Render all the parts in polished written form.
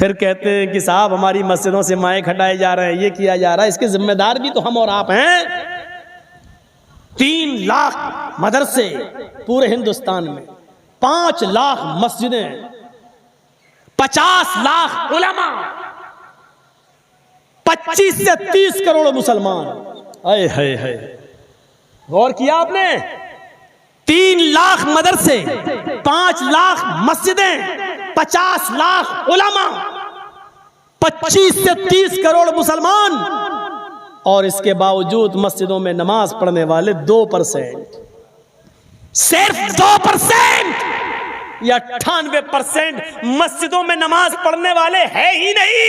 फिर कहते हैं कि साहब हमारी मस्जिदों से माइक हटाए जा रहे हैं, ये किया जा रहा है, इसके जिम्मेदार भी तो हम और आप हैं। 3 लाख मदरसे पूरे हिंदुस्तान में, 5 लाख मस्जिदें, 50 लाख उलमा, 25 से 30 करोड़ मुसलमान। हाय हाय हाय, गौर किया आपने? 3 लाख मदरसे, 5 लाख मस्जिदें, 50 लाख उलमा, 25 से 30 करोड़ मुसलमान, और इसके बावजूद मस्जिदों में नमाज पढ़ने वाले 2%, सिर्फ 2% या 98% मस्जिदों में नमाज पढ़ने वाले है ही नहीं।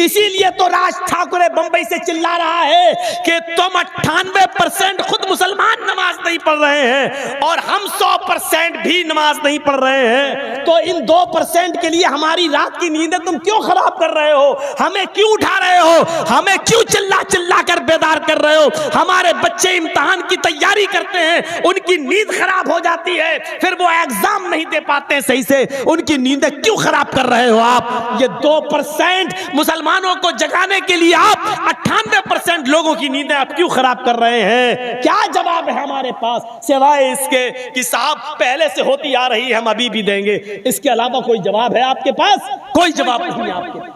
इसीलिए तो राज ठाकरे बंबई से चिल्ला रहा है कि तुम 98% खुद मुसलमान नमाज नहीं पढ़ रहे हैं और हम 100% भी नमाज नहीं पढ़ रहे हैं, तो इन 2% के लिए हमारी रात की नींदें तुम क्यों खराब कर रहे हो? हमें क्यों उठा रहे हो? हमें क्यों चिल्ला चिल्ला कर बेदार कर रहे हो? हमारे बच्चे इम्तिहान की तैयारी करते हैं, उनकी नींद खराब हो जाती है, फिर वो एग्जाम नहीं दे पाते सही से, उनकी नींदें क्यों खराब कर रहे हो आप? ये 2% मुसलमानों को जगाने के लिए आप 98% लोगों की नींदें आप क्यों खराब कर रहे हैं? क्या जवाब है हमारे पास सिवाय इसके कि साहब पहले से होती आ रही है, हम अभी भी देंगे? इसके अलावा कोई जवाब है आपके पास? कोई जवाब नहीं है आपके पास।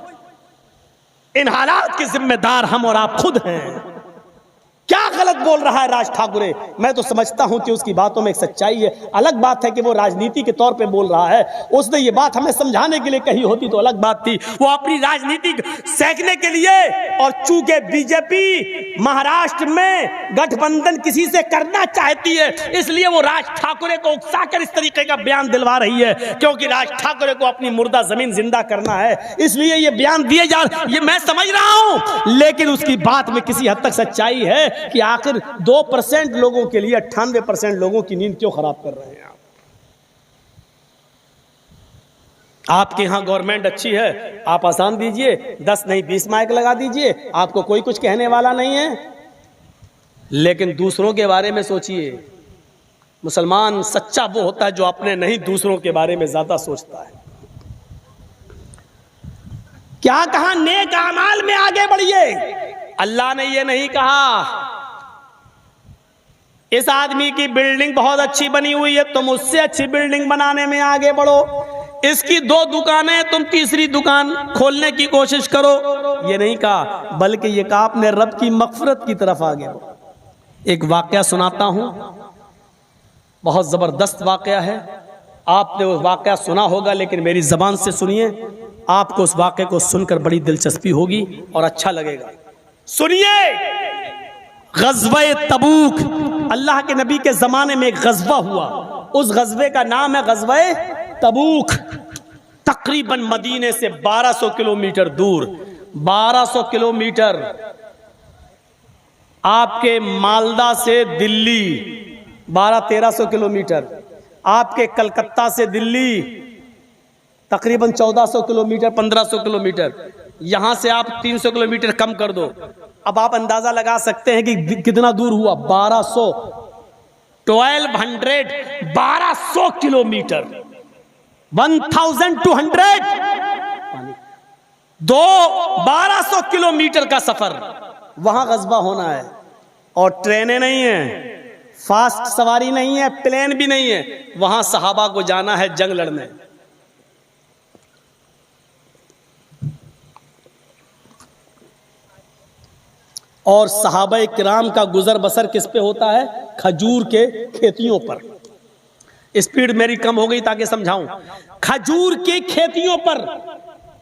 इन हालात के जिम्मेदार हम और आप खुद हैं। क्या गलत बोल रहा है राज ठाकरे? मैं तो समझता हूं कि उसकी बातों में एक सच्चाई है। अलग बात है कि वो राजनीति के तौर पे बोल रहा है, उसने ये बात हमें समझाने के लिए कही होती तो अलग बात थी। वो अपनी राजनीति सेकने के लिए, और चूंकि बीजेपी महाराष्ट्र में गठबंधन किसी से करना चाहती है, इसलिए वो राज ठाकरे को उकसाकर इस तरीके का बयान दिलवा रही है, क्योंकि राज ठाकरे को अपनी मुर्दा जमीन जिंदा करना है, इसलिए ये बयान दिए जा रहे। ये मैं समझ रहा हूं, लेकिन उसकी बात में किसी हद तक सच्चाई है कि आखिर 2% लोगों के लिए 98% लोगों की नींद क्यों खराब कर रहे हैं आप? आपके यहां गवर्नमेंट अच्छी है, आप आसान दीजिए, 10 नहीं 20 माइक लगा दीजिए, आपको कोई कुछ कहने वाला नहीं है। लेकिन दूसरों के बारे में सोचिए। मुसलमान सच्चा वो होता है जो अपने नहीं दूसरों के बारे में ज्यादा सोचता है। क्या कहा? नेक अमाल में आगे बढ़िए। अल्लाह ने ये नहीं कहा इस आदमी की बिल्डिंग बहुत अच्छी बनी हुई है, तुम उससे अच्छी बिल्डिंग बनाने में आगे बढ़ो, इसकी 2 दुकानें, तुम तीसरी दुकान खोलने की कोशिश करो, ये नहीं कहा। बल्कि ये कहा अपने रब की मग़फ़िरत की तरफ आगे बढ़ो। एक वाकया सुनाता हूं, बहुत जबरदस्त वाकया है। आपने वो वाकया सुना होगा, लेकिन मेरी जबान से सुनिए, आपको उस वाकये को सुनकर बड़ी दिलचस्पी होगी और अच्छा लगेगा। सुनिए, गज़वे तबूक, अल्लाह के नबी के जमाने में एक गज़वा हुआ, उस गज़वे का नाम है गज़वे तबूक। तकरीबन मदीने से 1200 किलोमीटर दूर, 1200 किलोमीटर, आपके मालदा से दिल्ली 1200-1300 किलोमीटर, आपके कलकत्ता से दिल्ली तकरीबन 1400 किलोमीटर, 1500 किलोमीटर, यहां से आप 300 किलोमीटर कम कर दो। अब आप अंदाजा लगा सकते हैं कि कितना दूर हुआ। 1200 किलोमीटर, 1200 किलोमीटर का सफर, वहां गज़वा होना है। और ट्रेनें नहीं है, फास्ट सवारी नहीं है, प्लेन भी नहीं है, वहां सहाबा को जाना है जंग लड़ने। और सहाबा किराम का गुजर बसर किस पे होता है? खजूर के खेतियों पर। स्पीड मेरी कम हो गई ताकि समझाऊं। खजूर की खेतियों पर,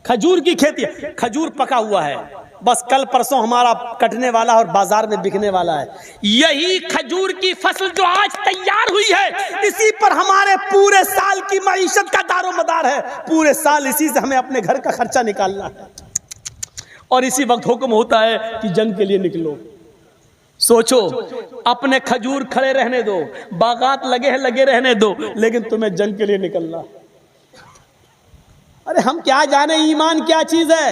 खजूर की खेती, खजूर पका हुआ है, बस कल परसों हमारा कटने वाला और बाजार में बिकने वाला है। यही खजूर की फसल जो आज तैयार हुई है, इसी पर हमारे पूरे साल की मईशत का दारोमदार है। पूरे साल इसी से हमें अपने घर का खर्चा निकालना है, और इसी वक्त हुक्म होता है कि जंग के लिए निकलो। सोचो, अपने खजूर खड़े रहने दो, बागात लगे रहने दो, लेकिन तुम्हें जंग के लिए निकलना। अरे हम क्या जाने ईमान क्या चीज है?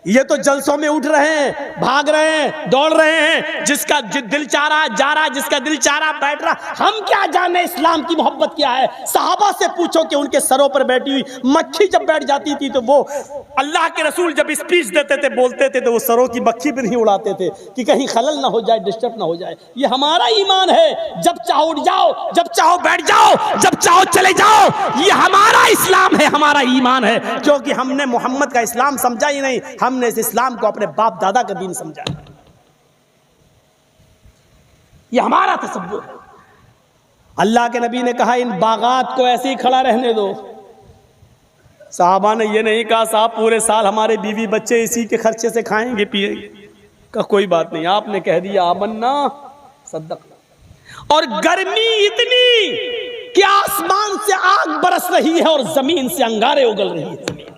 ये तो जलसों में उठ रहे हैं, भाग रहे हैं, दौड़ रहे हैं, जिसका दिल चाह रहा जा रहा, जिसका दिल चाह रहा बैठ रहा। हम क्या जाने इस्लाम की मोहब्बत क्या है। सहाबा से पूछो कि उनके सरों पर बैठी हुई मक्खी जब बैठ जाती थी तो वो अल्लाह के रसूल जब स्पीच देते थे, बोलते थे, तो वो सरों की मक्खी भी नहीं उड़ाते थे कि कहीं खलल ना हो जाए, डिस्टर्ब ना हो जाए। ये हमारा ईमान है। जब चाहो उठ जाओ, जब चाहो बैठ जाओ, जब चाहो चले जाओ। ये हमारा इस्लाम है, हमारा ईमान है, क्योंकि हमने मोहम्मद का इस्लाम समझा ही नहीं, हमने इस इस्लाम को अपने बाप दादा का दीन समझा। ये हमारा तसव्वुर है। अल्लाह के नबी ने कहा इन बागात को ऐसे ही खड़ा रहने दो। साहबा ने ये नहीं कहा साहब पूरे साल हमारे बीवी बच्चे इसी के खर्चे से खाएंगे पिएंगे। कहा कोई बात नहीं, आपने कह दिया आमन्ना सद्दक। और गर्मी इतनी कि आसमान से आग बरस रही है और जमीन से अंगारे उगल रही है।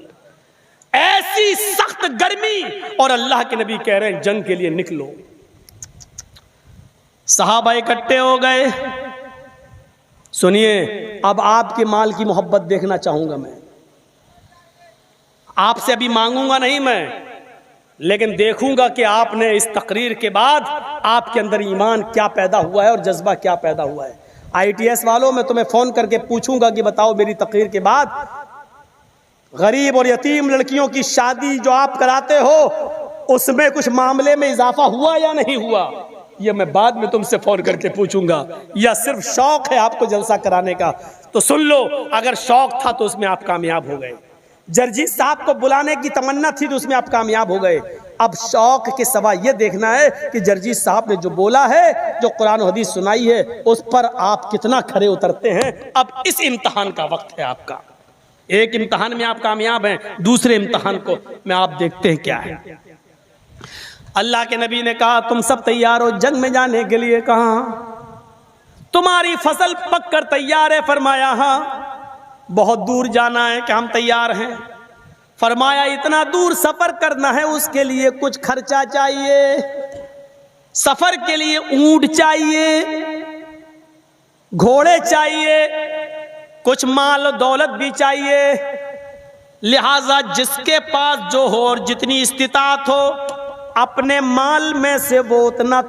ऐसी सख्त गर्मी और अल्लाह के नबी कह रहे हैं जंग के लिए निकलो। सहाबा इकट्ठे हो गए। सुनिए, अब आपके माल की मोहब्बत देखना चाहूंगा मैं। आपसे अभी मांगूंगा नहीं मैं, लेकिन देखूंगा कि आपने इस तकरीर के बाद आपके अंदर ईमान क्या पैदा हुआ है और जज्बा क्या पैदा हुआ है। ITS वालों, मैं तुम्हें फोन करके पूछूंगा कि बताओ मेरी तकरीर के बाद गरीब और यतीम लड़कियों की शादी जो आप कराते हो उसमें कुछ मामले में इजाफा हुआ या नहीं हुआ। ये मैं बाद में तुमसे फोन करके पूछूंगा, या सिर्फ शौक है आपको जलसा कराने का। तो सुन लो, अगर शौक था तो उसमें आप कामयाब हो गए। जरजीत साहब को बुलाने की तमन्ना थी तो उसमें आप कामयाब हो गए। अब शौक के सवा ये देखना है कि जरजीत साहब ने जो बोला है, जो कुरान और हदीस सुनाई है, उस पर आप कितना खरे उतरते हैं। अब इस इम्तिहान का वक्त है आपका। एक इम्तिहान में आप कामयाब हैं, दूसरे इम्तिहान को में आप देखते हैं क्या है। अल्लाह के नबी ने कहा तुम सब तैयार हो जंग में जाने के लिए। कहा तुम्हारी फसल पक कर तैयार है। फरमाया हाँ। बहुत दूर जाना है कि हम तैयार हैं। फरमाया इतना दूर सफर करना है, उसके लिए कुछ खर्चा चाहिए। सफर के लिए ऊंट चाहिए, घोड़े चाहिए, कुछ माल दौलत भी चाहिए। लिहाजा जिसके पास जो हो और जितनी इस्तिताअत हो, अपने माल में से वो उतना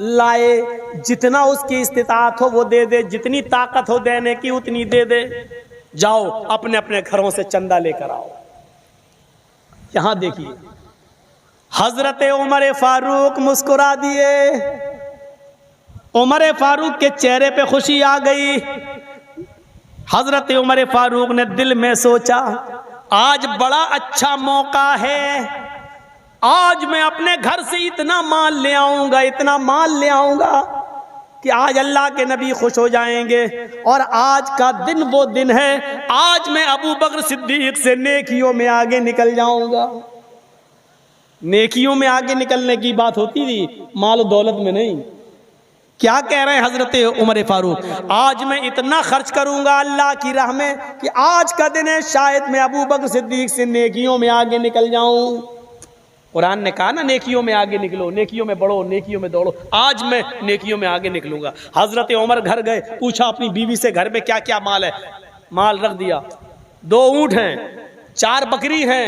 लाए, जितना उसकी इस्तिताअत हो वो दे दे, जितनी ताकत हो देने की उतनी दे दे। जाओ अपने अपने घरों से चंदा लेकर आओ। यहां देखिए, हजरत उमर फारूक मुस्कुरा दिए। उमर फारूक के चेहरे पे खुशी आ गई। हजरत उमर फारूक ने दिल में सोचा आज बड़ा अच्छा मौका है, आज मैं अपने घर से इतना माल ले आऊंगा, इतना माल ले आऊंगा कि आज अल्लाह के नबी खुश हो जाएंगे। और आज का दिन वो दिन है, आज मैं अबू बकर सिद्दीक से नेकियों में आगे निकल जाऊंगा। नेकियों में आगे निकलने की बात होती थी, माल दौलत में नहीं। क्या कह रहे हैं हजरत उमर फारूक, आज मैं इतना खर्च करूंगा अल्लाह की राह में कि आज का दिन है, शायद मैं अबू बकर सिद्दीक से नेकियों में आगे निकल जाऊं। कुरान ने कहा ना नेकियों में आगे निकलो, नेकियों में बढ़ो, नेकियों में दौड़ो। आज मैं नेकियों में आगे निकलूंगा। हजरत उमर घर गए, पूछा अपनी बीवी से घर में क्या क्या माल है। माल रख दिया, 2 ऊंट हैं, 4 बकरी हैं,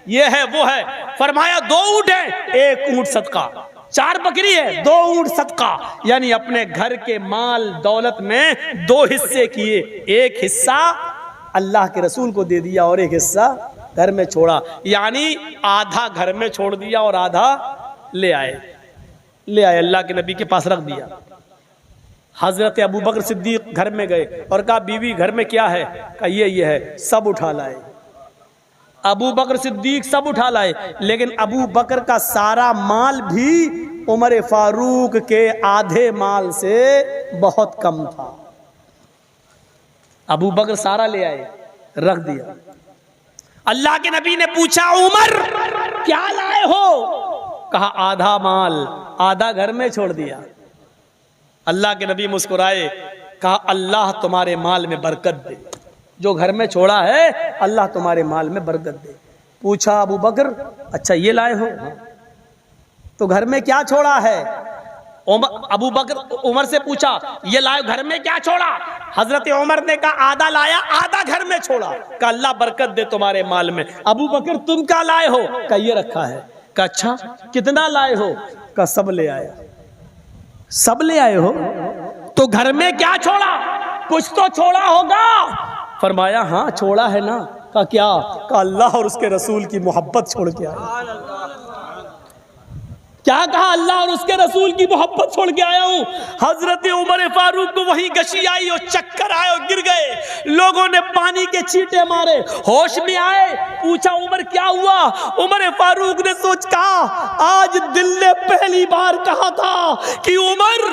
ये है वो है। फरमाया 2 ऊंट हैं, 1 ऊंट सदका, 4 बकरी है, 2 ऊंट सदका। यानी अपने घर के माल दौलत में 2 हिस्से किए। एक हिस्सा अल्लाह के रसूल को दे दिया और एक हिस्सा घर में छोड़ा। यानी आधा घर में छोड़ दिया और आधा ले आए अल्लाह के नबी के पास रख दिया। हजरत अबू बकर सिद्दीक घर में गए और कहा बीवी घर में क्या है। कहा ये है, सब उठा लाए। अबू बकर सिद्दीक सब उठा लाए, लेकिन अबू बकर का सारा माल भी उमर फारूक के आधे माल से बहुत कम था। अबू बकर सारा ले आए, रख दिया। अल्लाह के नबी ने पूछा उमर क्या लाए हो। कहा आधा माल, आधा घर में छोड़ दिया। अल्लाह के नबी मुस्कुराए, कहा अल्लाह तुम्हारे माल में बरकत दे, जो घर में छोड़ा है अल्लाह तुम्हारे माल में बरकत दे। पूछा अबू बकर अच्छा ये लाए हो, तो घर में क्या छोड़ा है। अबू बकर उमर से पूछा ये लाए घर में क्या छोड़ा? हजरत उमर ने कहा आधा लाया, आधा घर में छोड़ा। कहा अल्लाह बरकत दे तुम्हारे माल में। अबू बकर तुम क्या लाए हो? कहा ये रखा है। कहा अच्छा कितना लाए हो? कहा सब ले आए। सब ले आए हो तो घर में क्या छोड़ा? कुछ तो छोड़ा होगा। फरमाया हाँ छोड़ा है ना। कहा क्या? कहा अल्लाह और उसके रसूल की मोहब्बत छोड़ के आया। क्या कहा? अल्लाह और उसके रसूल की मोहब्बत छोड़ के आया हूं। हजरत उमर फारूक को वही गशी आई और चक्कर आए और गिर गए। लोगों ने पानी के छींटे मारे, होश में आए। पूछा उमर क्या हुआ? उमर फारूक ने सोच कहा आज दिल ने पहली बार कहा था कि उमर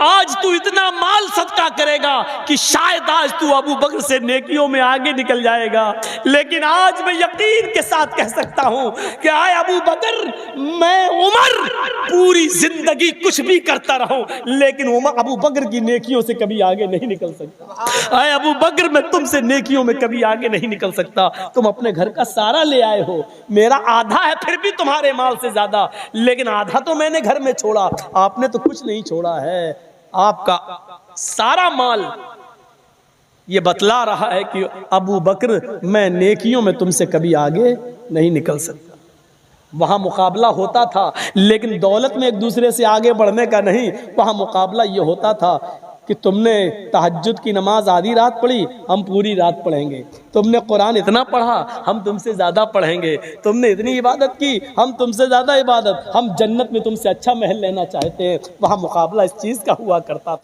आज तू इतना माल सदका करेगा कि शायद आज तू अबू बकर से नेकियों में आगे निकल जाएगा। लेकिन आज मैं यकीन के साथ कह सकता हूं कि आए अबू बकर, मैं उमर पूरी जिंदगी कुछ भी करता रहूं लेकिन उमर अबू बकर की नेकियों से कभी आगे नहीं निकल सकता। आए अबू बकर, मैं तुमसे नेकियों में कभी आगे नहीं निकल सकता। तुम अपने घर का सारा ले आए हो, मेरा आधा है फिर भी तुम्हारे माल से ज्यादा, लेकिन आधा तो मैंने घर में छोड़ा, आपने तो कुछ नहीं छोड़ा है। आपका सारा माल ये बतला रहा है कि अबू बकर मैं नेकियों में तुमसे कभी आगे नहीं निकल सकता। वहां मुकाबला होता था लेकिन दौलत में एक दूसरे से आगे बढ़ने का नहीं। वहां मुकाबला ये होता था कि तुमने तहज्जुद की नमाज आधी रात पढ़ी, हम पूरी रात पढ़ेंगे। तुमने कुरान इतना पढ़ा, हम तुमसे ज्यादा पढ़ेंगे। तुमने इतनी इबादत की, हम तुमसे ज्यादा इबादत। हम जन्नत में तुमसे अच्छा महल लेना चाहते हैं। वहां मुकाबला इस चीज का हुआ करता था।